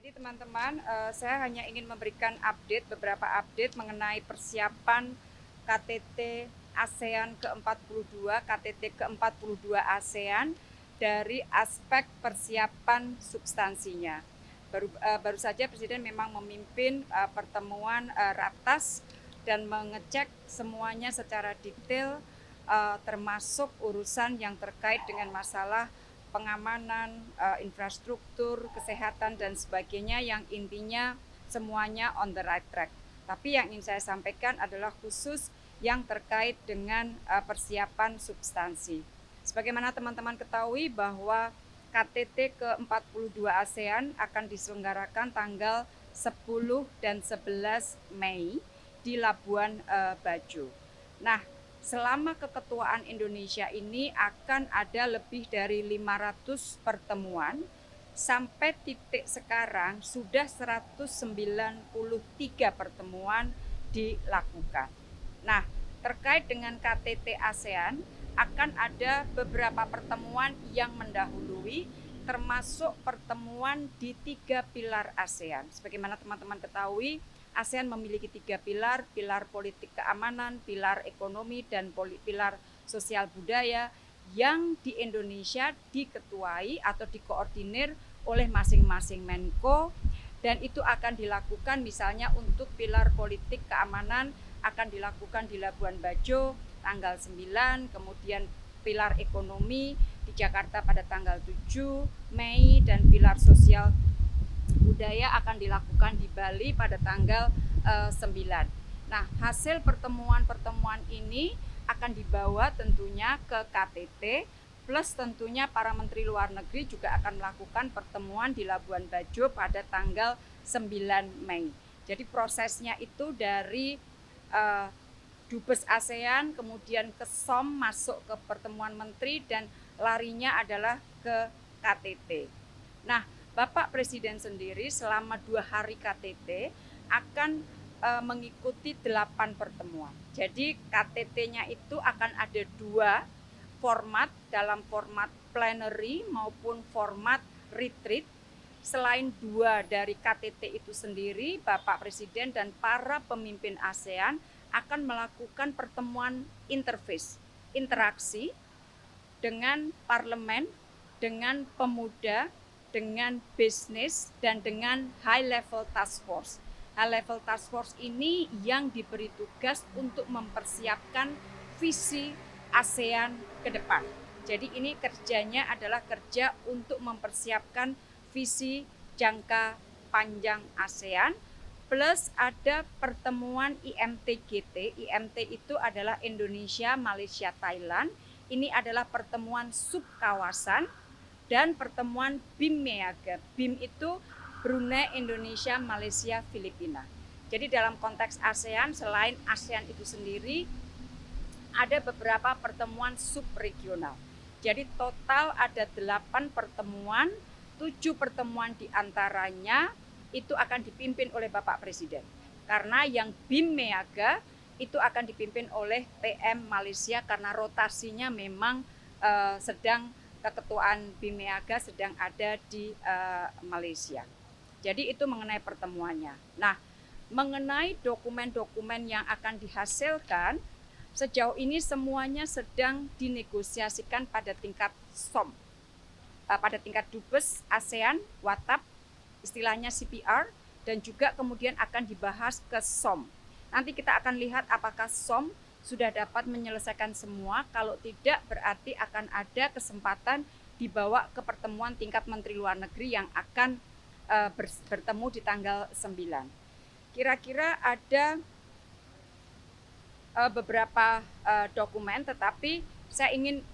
Jadi teman-teman, saya hanya ingin memberikan beberapa update mengenai persiapan KTT ASEAN ke-42, KTT ke-42 ASEAN dari aspek persiapan substansinya. Baru saja Presiden memang memimpin pertemuan ratas dan mengecek semuanya secara detail, termasuk urusan yang terkait dengan masalah pengamanan, infrastruktur, kesehatan, dan sebagainya, yang intinya semuanya on the right track. Tapi yang ingin saya sampaikan adalah khusus yang terkait dengan persiapan substansi. Sebagaimana teman-teman ketahui bahwa KTT ke-42 ASEAN akan diselenggarakan tanggal 10 dan 11 Mei di Labuan Bajo. Nah, selama keketuaan Indonesia ini akan ada lebih dari 500 pertemuan. Sampai titik sekarang sudah 193 pertemuan dilakukan. Nah, terkait dengan KTT ASEAN akan ada beberapa pertemuan yang mendahului, termasuk pertemuan di 3 pilar ASEAN. Sebagaimana teman-teman ketahui, ASEAN memiliki 3 pilar, pilar politik keamanan, pilar ekonomi, dan pilar sosial budaya, yang di Indonesia diketuai atau dikoordinir oleh masing-masing Menko, dan itu akan dilakukan misalnya untuk pilar politik keamanan akan dilakukan di Labuan Bajo tanggal 9, kemudian pilar ekonomi di Jakarta pada tanggal 7 Mei, dan pilar sosial budaya akan dilakukan di Bali pada tanggal 9. Nah, hasil pertemuan-pertemuan ini akan dibawa tentunya ke KTT, plus tentunya para menteri luar negeri juga akan melakukan pertemuan di Labuan Bajo pada tanggal 9 Mei. Jadi prosesnya itu dari Dubes ASEAN, kemudian ke SOM, masuk ke pertemuan menteri, dan larinya adalah ke KTT. Nah, Bapak Presiden sendiri selama 2 hari KTT akan mengikuti 8 pertemuan. Jadi KTT-nya itu akan ada 2 format, dalam format plenary maupun format retreat. Selain 2 dari KTT itu sendiri, Bapak Presiden dan para pemimpin ASEAN akan melakukan pertemuan interface, interaksi dengan parlemen, dengan pemuda, dengan bisnis, dan dengan high level task force. High level task force ini yang diberi tugas untuk mempersiapkan visi ASEAN ke depan. Jadi ini kerjanya adalah kerja untuk mempersiapkan visi jangka panjang ASEAN, plus ada pertemuan IMT-GT. IMT itu adalah Indonesia, Malaysia, Thailand. Ini adalah pertemuan subkawasan, dan pertemuan BIM-MEAGA. BIM itu Brunei, Indonesia, Malaysia, Filipina. Jadi dalam konteks ASEAN, selain ASEAN itu sendiri, ada beberapa pertemuan subregional. Jadi total ada 8 pertemuan, 7 pertemuan diantaranya itu akan dipimpin oleh Bapak Presiden. Karena yang BIM-MEAGA itu akan dipimpin oleh PM Malaysia, karena rotasinya memang sedang keketuaan BIM-MEAGA sedang ada di Malaysia. Jadi itu mengenai pertemuannya. Nah, mengenai dokumen-dokumen yang akan dihasilkan, sejauh ini semuanya sedang dinegosiasikan pada tingkat SOM, pada tingkat Dubes ASEAN, WATAP, istilahnya CPR, dan juga kemudian akan dibahas ke SOM. Nanti kita akan lihat apakah SOM sudah dapat menyelesaikan semua. Kalau tidak, berarti akan ada kesempatan dibawa ke pertemuan tingkat Menteri Luar Negeri yang akan bertemu di tanggal 9. Kira-kira ada beberapa dokumen, tetapi saya ingin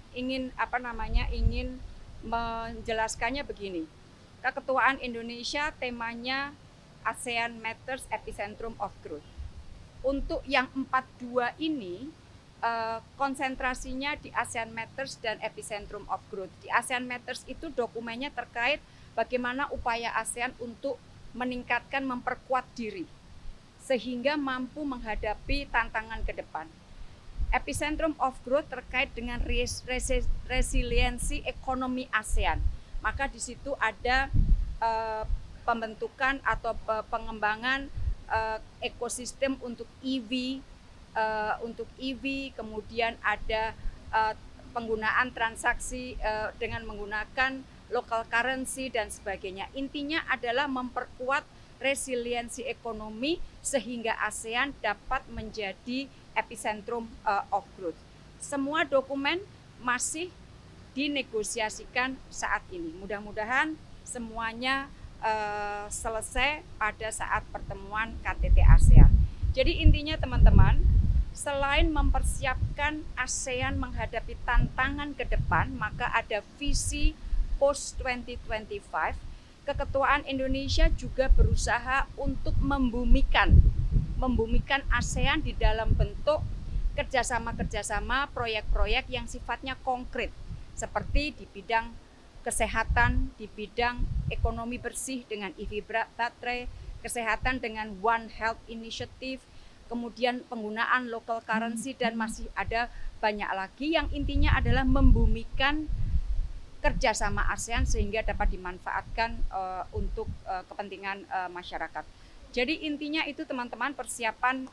menjelaskannya begini. Keketuaan Indonesia temanya ASEAN Matters Epicentrum of Growth. Untuk yang 42 ini konsentrasinya di ASEAN Matters dan Epicentrum of Growth. Di ASEAN Matters itu dokumennya terkait bagaimana upaya ASEAN untuk meningkatkan, memperkuat diri sehingga mampu menghadapi tantangan ke depan. Epicentrum of Growth terkait dengan resiliensi ekonomi ASEAN. Maka di situ ada pembentukan atau pengembangan ekosistem untuk EV, kemudian ada penggunaan transaksi dengan menggunakan local currency dan sebagainya. Intinya adalah memperkuat resiliensi ekonomi sehingga ASEAN dapat menjadi epicentrum of growth. Semua dokumen masih dinegosiasikan saat ini. Mudah-mudahan semuanya selesai pada saat pertemuan KTT ASEAN. Jadi intinya teman-teman, selain mempersiapkan ASEAN menghadapi tantangan ke depan, maka ada visi post 2025. Keketuaan Indonesia juga berusaha untuk membumikan ASEAN di dalam bentuk kerjasama proyek-proyek yang sifatnya konkret, seperti di bidang kesehatan, di bidang ekonomi bersih dengan EV baterai, kesehatan dengan One Health Initiative, kemudian penggunaan local currency, dan masih ada banyak lagi yang intinya adalah membumikan kerjasama ASEAN sehingga dapat dimanfaatkan untuk kepentingan masyarakat. Jadi intinya itu teman-teman persiapan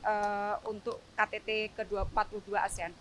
untuk KTT ke-42 ASEAN.